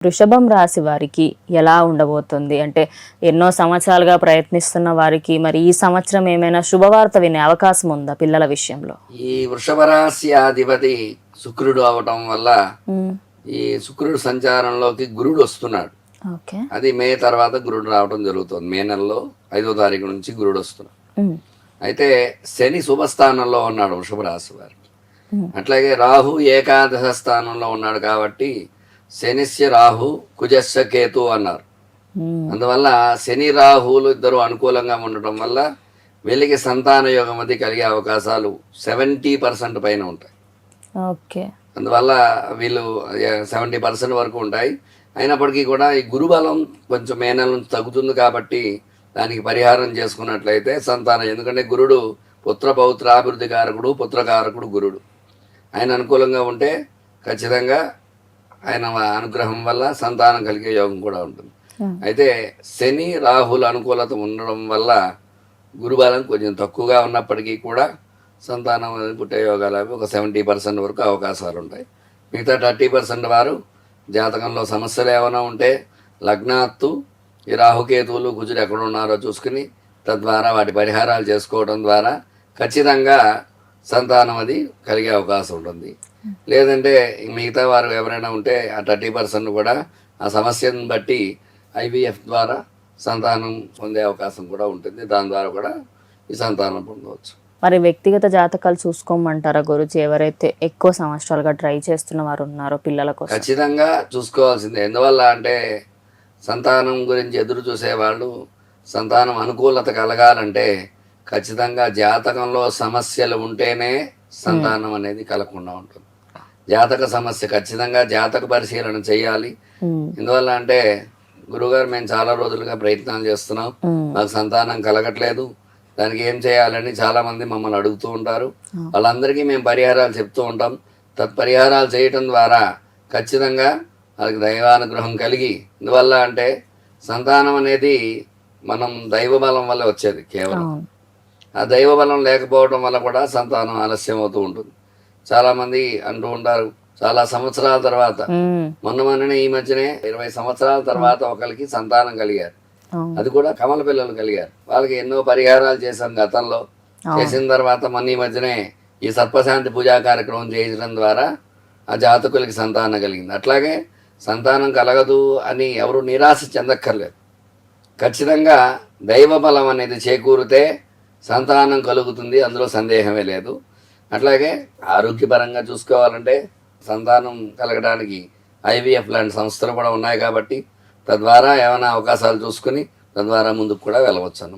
వృషభం రాశి వారికి ఎలా ఉండబోతుంది అంటే ఎన్నో సంవత్సరాలుగా ప్రయత్నిస్తున్న వారికి మరి ఈ సంవత్సరం ఏమైనా శుభవార్త వినే అవకాశం ఉందా పిల్లల విషయంలో? ఈ వృషభ రాశి అధిపతి శుక్రుడు అవటం వల్ల ఈ శుక్రుడు సంచారంలోకి గురుడు వస్తున్నాడు. అది మే తర్వాత గురుడు రావడం జరుగుతుంది. మే నెలలో 5వ తారీఖు నుంచి గురుడు వస్తున్నాడు. అయితే శని శుభస్థానంలో ఉన్నాడు వృషభ రాశి వారికి. అట్లాగే రాహు ఏకాదశ స్థానంలో ఉన్నాడు కాబట్టి శనిశ్య రాహు కుజస్య కేతు అన్నారు. అందువల్ల శని రాహువులు ఇద్దరు అనుకూలంగా ఉండటం వల్ల వీళ్ళకి సంతాన యోగం అది కలిగే అవకాశాలు 70% పైన ఉంటాయి. అందువల్ల వీళ్ళు 70% వరకు ఉంటాయి. అయినప్పటికీ కూడా ఈ గురుబలం కొంచెం మే నెల నుంచి తగ్గుతుంది కాబట్టి దానికి పరిహారం చేసుకున్నట్లయితే సంతానం, ఎందుకంటే గురుడు పుత్ర పౌత్రాభివృద్ధి కారకుడు, పుత్రకారకుడు గురుడు. ఆయన అనుకూలంగా ఉంటే ఖచ్చితంగా ఆయన అనుగ్రహం వల్ల సంతానం కలిగే యోగం కూడా ఉంటుంది. అయితే శని రాహుల అనుకూలత ఉండడం వల్ల గురుబలం కొంచెం తక్కువగా ఉన్నప్పటికీ కూడా సంతానం పుట్టే యోగాలు అవి ఒక 70% వరకు అవకాశాలు ఉంటాయి. మిగతా 30% వారు జాతకంలో సమస్యలు ఏమైనా ఉంటే లగ్నాత్తు ఈ రాహుకేతువులు కుజుడు ఎక్కడ ఉన్నారో చూసుకుని తద్వారా వాటి పరిహారాలు చేసుకోవడం ద్వారా ఖచ్చితంగా సంతానం అది కలిగే అవకాశం ఉంటుంది. లేదంటే మిగతా వారు ఎవరైనా ఉంటే ఆ 30% కూడా ఆ సమస్యను బట్టి ఐవీఎఫ్ ద్వారా సంతానం పొందే అవకాశం కూడా ఉంటుంది. దాని ద్వారా కూడా ఈ సంతానం పొందవచ్చు. మరి వ్యక్తిగత జాతకాలు చూసుకోమంటారా గురుజీ? ఎవరైతే ఎక్కువ సంవత్సరాలుగా ట్రై చేస్తున్న వారు ఉన్నారో పిల్లల కోసం ఖచ్చితంగా చూసుకోవాల్సిందే. ఎందువల్ల అంటే సంతానం గురించి ఎదురు చూసేవాళ్ళు సంతానం అనుకూలత కలగాలంటే ఖచ్చితంగా జాతకంలో సమస్యలు ఉంటేనే సంతానం అనేది కలగకుండా ఉంటుంది. జాతక సమస్య ఖచ్చితంగా జాతక పరిశీలన చేయాలి. ఎందువల్ల అంటే గురుగారు మేము చాలా రోజులుగా ప్రయత్నాలు చేస్తున్నాం, మాకు సంతానం కలగట్లేదు, దానికి ఏం చేయాలని చాలా మంది మమ్మల్ని అడుగుతూ ఉంటారు. వాళ్ళందరికీ మేము పరిహారాలు చెప్తూ ఉంటాం. తత్పరిహారాలు చేయటం ద్వారా ఖచ్చితంగా వాళ్ళకి దైవానుగ్రహం కలిగి, ఎందువల్ల అంటే సంతానం అనేది మనం దైవబలం వల్ల వచ్చేది కేవలం. ఆ దైవబలం లేకపోవడం వల్ల కూడా సంతానం ఆలస్యం అవుతూ ఉంటుంది. చాలా మంది అంటూ ఉంటారు చాలా సంవత్సరాల తర్వాత, మొన్ననే ఈ మధ్యనే 20 సంవత్సరాల తర్వాత ఒకరికి సంతానం కలిగారు. అది కూడా కమల పిల్లలు కలిగారు. వాళ్ళకి ఎన్నో పరిహారాలు చేశాం గతంలో. చేసిన తర్వాత మొన్న ఈ మధ్యనే ఈ సర్పశాంతి పూజా కార్యక్రమం చేయడం ద్వారా ఆ జాతకులకి సంతానం కలిగింది. అట్లాగే సంతానం కలగదు అని ఎవరు నిరాశ చెందక్కర్లేదు. ఖచ్చితంగా దైవ బలం అనేది చేకూరితే సంతానం కలుగుతుంది, అందులో సందేహమే లేదు. అట్లాగే ఆరోగ్యపరంగా చూసుకోవాలంటే సంతానం కలగడానికి ఐవీఎఫ్ లాంటి సంస్థలు కూడా ఉన్నాయి కాబట్టి తద్వారా ఏమైనా అవకాశాలు చూసుకుని తద్వారా ముందుకు కూడా వెళ్ళవచ్చు అన్నమాట.